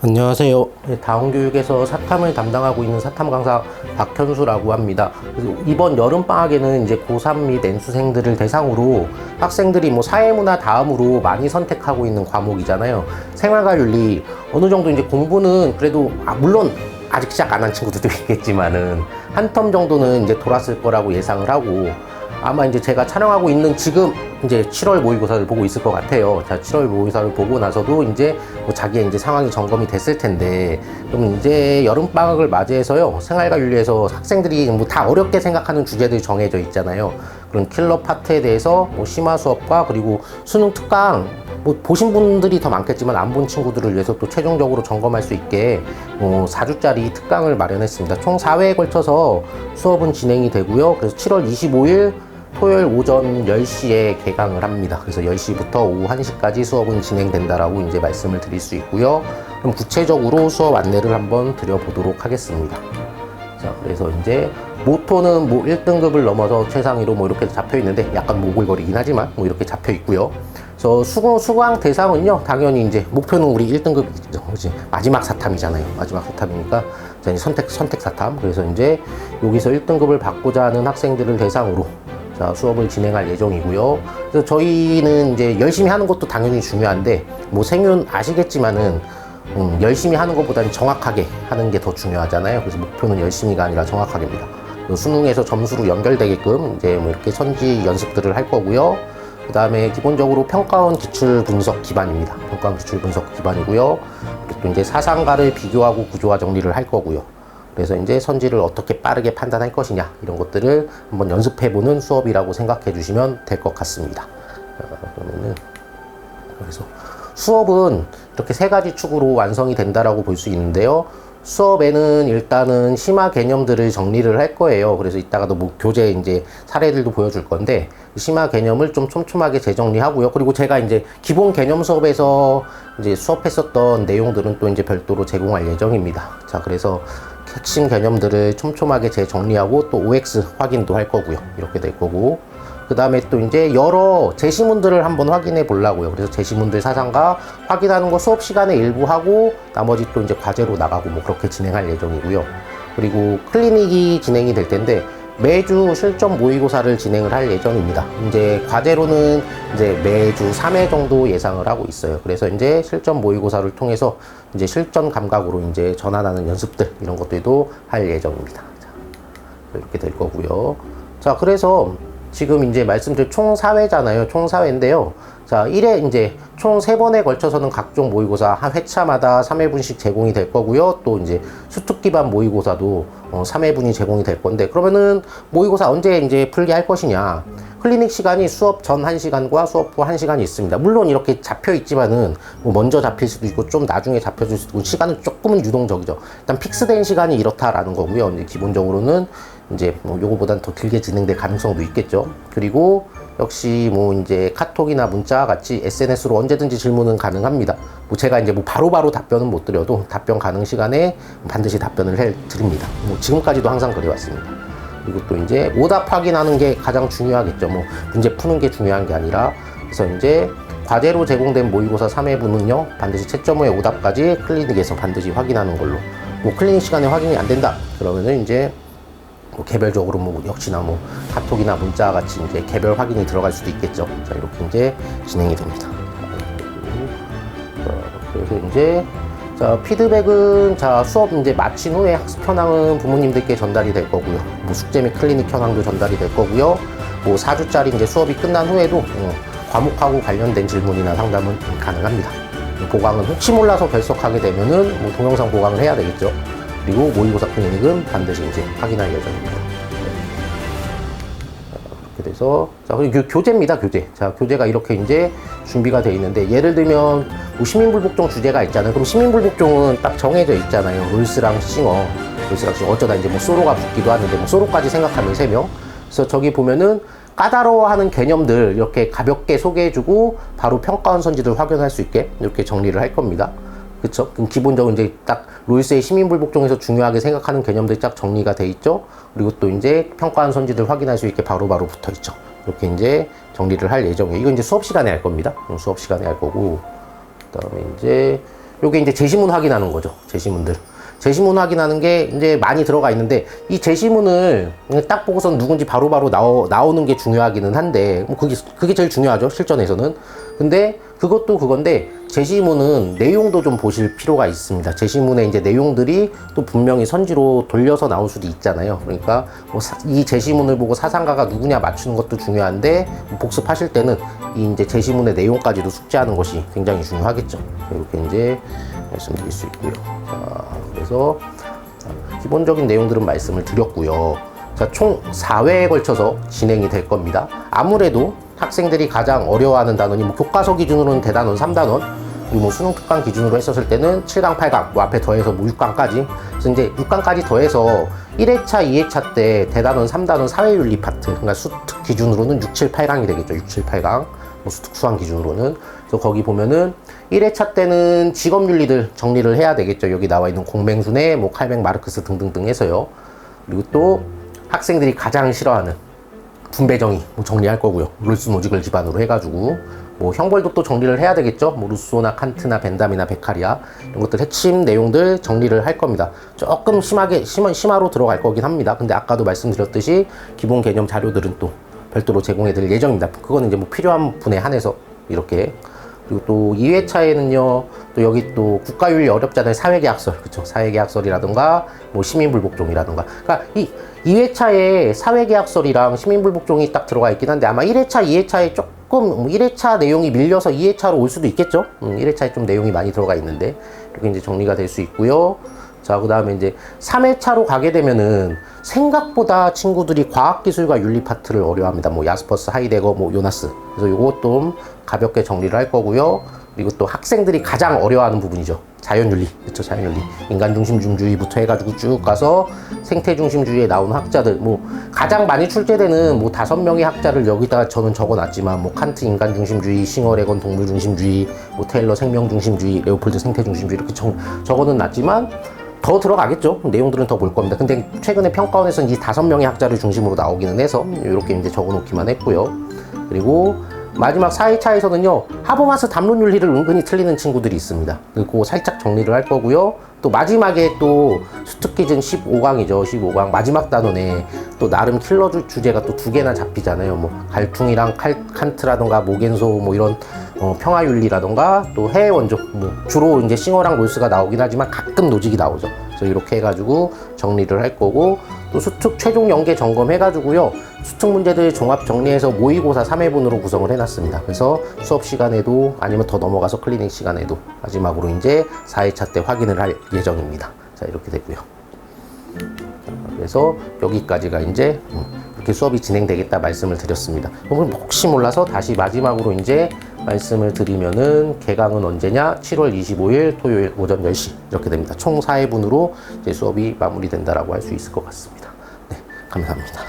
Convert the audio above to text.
안녕하세요. 다원교육에서 사탐을 담당하고 있는 사탐 강사 박현수라고 합니다. 그래서 이번 여름방학에는 이제 고3 및 N수생들을 대상으로 학생들이 뭐 사회문화 다음으로 많이 선택하고 있는 과목이잖아요. 생활과 윤리. 어느 정도 이제 공부는 그래도, 물론 아직 시작 안 한 친구들도 있겠지만은 한 텀 정도는 이제 돌았을 거라고 예상을 하고, 아마 이제 제가 촬영하고 있는 지금 이제 7월 모의고사를 보고 있을 것 같아요. 자, 7월 모의고사를 보고 나서도 이제 뭐 자기의 이제 상황이 점검이 됐을 텐데, 그럼 이제 여름방학을 맞이해서요, 생활과 윤리에서 학생들이 뭐 다 어렵게 생각하는 주제들이 정해져 있잖아요. 그런 킬러 파트에 대해서 뭐 심화 수업과 그리고 수능 특강, 뭐 보신 분들이 더 많겠지만 안 본 친구들을 위해서 또 최종적으로 점검할 수 있게 4주짜리 특강을 마련했습니다. 총 4회에 걸쳐서 수업은 진행이 되고요. 그래서 7월 25일 토요일 오전 10시에 개강을 합니다. 그래서 10시부터 오후 1시까지 수업은 진행된다라고 이제 말씀을 드릴 수 있고요. 그럼 구체적으로 수업 안내를 한번 드려보도록 하겠습니다. 자, 그래서 이제 모토는 뭐 1등급을 넘어서 최상위로 뭐 이렇게 잡혀 있는데, 약간 모글거리긴 하지만 뭐 이렇게 잡혀 있고요. 그래서 수강 대상은요, 당연히 이제 목표는 우리 1등급이죠. 그치? 마지막 사탐이잖아요. 마지막 사탐이니까 이제 선택 사탐. 그래서 이제 여기서 1등급을 받고자 하는 학생들을 대상으로 자, 수업을 진행할 예정이고요. 그래서 저희는 이제 열심히 하는 것도 당연히 중요한데, 뭐 생윤 아시겠지만은 열심히 하는 것보다는 정확하게 하는 게 더 중요하잖아요. 그래서 목표는 열심히가 아니라 정확하게입니다. 수능에서 점수로 연결되게끔 이제 뭐 이렇게 선지 연습들을 할 거고요. 그 다음에 기본적으로 평가원 기출 분석 기반입니다. 평가원 기출 분석 기반이고요. 또 이제 사상가를 비교하고 구조화 정리를 할 거고요. 그래서 이제 선지를 어떻게 빠르게 판단할 것이냐, 이런 것들을 한번 연습해보는 수업이라고 생각해 주시면 될 것 같습니다. 그러면은, 그래서 수업은 이렇게 세 가지 축으로 완성이 된다라고 볼 수 있는데요. 수업에는 일단은 심화 개념들을 정리를 할 거예요. 그래서 이따가도 뭐 교재 이제 사례들도 보여줄 건데, 심화 개념을 좀 촘촘하게 재정리하고요. 그리고 제가 이제 기본 개념 수업에서 이제 수업했었던 내용들은 또 이제 별도로 제공할 예정입니다. 자, 그래서 핵심 개념들을 촘촘하게 재정리하고 또 OX 확인도 할 거고요. 이렇게 될 거고, 그 다음에 또 이제 여러 제시문들을 한번 확인해 보려고요. 그래서 제시문들 사상과 확인하는 거 수업 시간에 일부 하고, 나머지 또 이제 과제로 나가고 뭐 그렇게 진행할 예정이고요. 그리고 클리닉이 진행이 될 텐데, 매주 실전 모의고사를 진행을 할 예정입니다. 이제 과제로는 이제 매주 3회 정도 예상을 하고 있어요. 그래서 이제 실전 모의고사를 통해서 이제 실전 감각으로 이제 전환하는 연습들, 이런 것들도 할 예정입니다. 자, 이렇게 될 거고요. 자, 그래서 지금 이제 말씀드린 총 4회잖아요. 총 4회인데요. 자, 1회 이제 총 3번에 걸쳐서는 각종 모의고사 한 회차마다 3회분씩 제공이 될 거고요. 또 이제 수특 기반 모의고사도 3회분이 제공이 될 건데, 그러면은 모의고사 언제 이제 풀게 할 것이냐. 클리닉 시간이 수업 전 1시간과 수업 후 1시간이 있습니다. 물론 이렇게 잡혀 있지만은 뭐 먼저 잡힐 수도 있고 좀 나중에 잡혀줄 수도 있고, 시간은 조금은 유동적이죠. 일단 픽스된 시간이 이렇다라는 거고요. 이제 기본적으로는 이제 뭐 요거보단 더 길게 진행될 가능성도 있겠죠. 그리고 역시 뭐 이제 카톡이나 문자 같이 SNS로 언제든지 질문은 가능합니다. 뭐 제가 이제 뭐 바로바로 답변은 못 드려도 답변 가능 시간에 반드시 답변을 드립니다. 뭐 지금까지도 항상 그래왔습니다. 그리고 또 이제 오답 확인하는 게 가장 중요하겠죠. 뭐 문제 푸는 게 중요한 게 아니라. 그래서 이제 과제로 제공된 모의고사 3회분은요, 반드시 채점 후에 오답까지 클리닉에서 반드시 확인하는 걸로. 뭐 클리닉 시간에 확인이 안 된다 그러면은 이제 뭐 개별적으로 뭐 역시나 뭐 카톡이나 문자 같이 이제 개별 확인이 들어갈 수도 있겠죠. 자, 이렇게 이제 진행이 됩니다. 그래서 이제 자, 피드백은 자, 수업 이제 마친 후에 학습 현황은 부모님들께 전달이 될 거고요. 뭐 숙제 및 클리닉 현황도 전달이 될 거고요. 뭐 4주짜리 이제 수업이 끝난 후에도 과목하고 관련된 질문이나 상담은 가능합니다. 보강은 혹시 몰라서 결석하게 되면은 뭐 동영상 보강을 해야 되겠죠. 그리고 모의고사 클리닉은 반드시 이제 확인할 예정입니다. 이렇게 돼서, 자, 그리고 교재입니다, 교재. 자, 교재가 이렇게 이제 준비가 되어 있는데, 예를 들면, 뭐 시민불복종 주제가 있잖아요. 그럼 시민불복종은 딱 정해져 있잖아요. 롤스랑 싱어. 어쩌다 이제 뭐 소로가 붙기도 하는데, 뭐 소로까지 생각하면 3명. 그래서 저기 보면은, 까다로워하는 개념들 이렇게 가볍게 소개해주고, 바로 평가원 선지들 확인할 수 있게 이렇게 정리를 할 겁니다. 그쵸? 그럼 기본적으로 이제 딱 롤스의 시민불복종에서 중요하게 생각하는 개념들이 딱 정리가 돼 있죠. 그리고 또 이제 평가한 선지들 확인할 수 있게 바로바로 붙어 있죠. 이렇게 이제 정리를 할 예정이에요. 이건 이제 수업 시간에 할 겁니다. 수업 시간에 할 거고, 그 다음에 이제 요게 이제 제시문 확인하는 거죠. 제시문들. 제시문 확인하는 게 이제 많이 들어가 있는데, 이 제시문을 딱 보고선 누군지 바로바로 나오는 게 중요하기는 한데, 뭐 그게 제일 중요하죠. 실전에서는. 근데 그것도 그건데, 제시문은 내용도 좀 보실 필요가 있습니다. 제시문의 이제 내용들이 또 분명히 선지로 돌려서 나올 수도 있잖아요. 그러니까 뭐 이 제시문을 보고 사상가가 누구냐 맞추는 것도 중요한데, 복습하실 때는 이 이제 제시문의 내용까지도 숙지하는 것이 굉장히 중요하겠죠. 이렇게 이제 말씀드릴 수 있고요. 자, 그래서 기본적인 내용들은 말씀을 드렸고요. 자, 총 4회에 걸쳐서 진행이 될 겁니다. 아무래도 학생들이 가장 어려워하는 단원이 뭐 교과서 기준으로는 대단원 3단원, 그리고 뭐 수능 특강 기준으로 했었을 때는 7강, 8강, 뭐 앞에 더해서 뭐 6강까지. 그래서 이제 6강까지 더해서 1회차, 2회차 때 대단원 3단원 사회윤리 파트, 그러니까 수특 기준으로는 6, 7, 8강이 되겠죠. 6, 7, 8강. 뭐 수특 수학 기준으로는. 그래서 거기 보면은 1회차 때는 직업윤리들 정리를 해야 되겠죠. 여기 나와 있는 공맹순회, 뭐 칼뱅, 마르크스 등등등 해서요. 그리고 또 학생들이 가장 싫어하는 분배정의 뭐 정리할 거고요. 롤스 노직을 기반으로 해가지고 뭐 형벌도 또 정리를 해야 되겠죠. 뭐 루소나 칸트나 벤담이나 베카리아 이런 것들 핵심 내용들 정리를 할 겁니다. 조금 심화로 들어갈 거긴 합니다. 근데 아까도 말씀드렸듯이 기본 개념 자료들은 또 별도로 제공해 드릴 예정입니다. 그거는 이제 뭐 필요한 분에 한해서 이렇게. 그리고 또 2회차에는요, 또 여기 또 국가윤리 어렵잖아요. 사회계약설, 그쵸? 사회계약설이라든가, 뭐 시민불복종이라든가. 그러니까 이 2회차에 사회계약설이랑 시민불복종이 딱 들어가 있긴 한데, 아마 1회차, 2회차에 조금, 1회차 내용이 밀려서 2회차로 올 수도 있겠죠? 1회차에 좀 내용이 많이 들어가 있는데, 이렇게 이제 정리가 될 수 있고요. 자, 그 다음에 이제 3회차로 가게 되면은 생각보다 친구들이 과학기술과 윤리 파트를 어려워합니다. 뭐 야스퍼스, 하이데거, 뭐 요나스. 그래서 요것 좀 가볍게 정리를 할 거고요. 그리고 또 학생들이 가장 어려워하는 부분이죠. 자연윤리. 그쵸, 자연윤리. 인간중심주의부터 해가지고 쭉 가서 생태중심주의에 나온 학자들, 뭐 가장 많이 출제되는 뭐 5명의 학자를 여기다가 저는 적어놨지만, 뭐 칸트 인간중심주의, 싱어레건 동물중심주의, 뭐 테일러 생명중심주의, 레오폴드 생태중심주의 이렇게 적어는 놨지만 더 들어가겠죠. 내용들은 더 볼 겁니다. 근데 최근에 평가원에서는 이 5명의 학자를 중심으로 나오기는 해서 이렇게 이제 적어 놓기만 했고요. 그리고 마지막 4회차에서는요, 하버마스 담론윤리를 은근히 틀리는 친구들이 있습니다. 그리고 살짝 정리를 할 거고요. 또 마지막에 또 수특기준 15강이죠. 15강 마지막 단원에 또 나름 킬러 주제가 또 2개나 잡히잖아요. 뭐 갈퉁이랑 칸트라던가 모겐소 뭐 이런 평화윤리라던가 또 해외 원조, 뭐 주로 이제 싱어랑 롤스가 나오긴 하지만 가끔 노직이 나오죠. 그래서 이렇게 해가지고 정리를 할 거고, 또 수특 최종 연계 점검해가지고요, 수특 문제들 종합 정리해서 모의고사 3회분으로 구성을 해놨습니다. 그래서 수업 시간에도 아니면 더 넘어가서 클리닉 시간에도 마지막으로 이제 4회차 때 확인을 할 예정입니다. 자, 이렇게 되고요. 그래서 여기까지가 이제 이렇게 수업이 진행되겠다 말씀을 드렸습니다. 그럼 혹시 몰라서 다시 마지막으로 이제 말씀을 드리면은 개강은 언제냐? 7월 25일 토요일 오전 10시 이렇게 됩니다. 총 4회분으로 이제 수업이 마무리된다라고 할 수 있을 것 같습니다. 네, 감사합니다.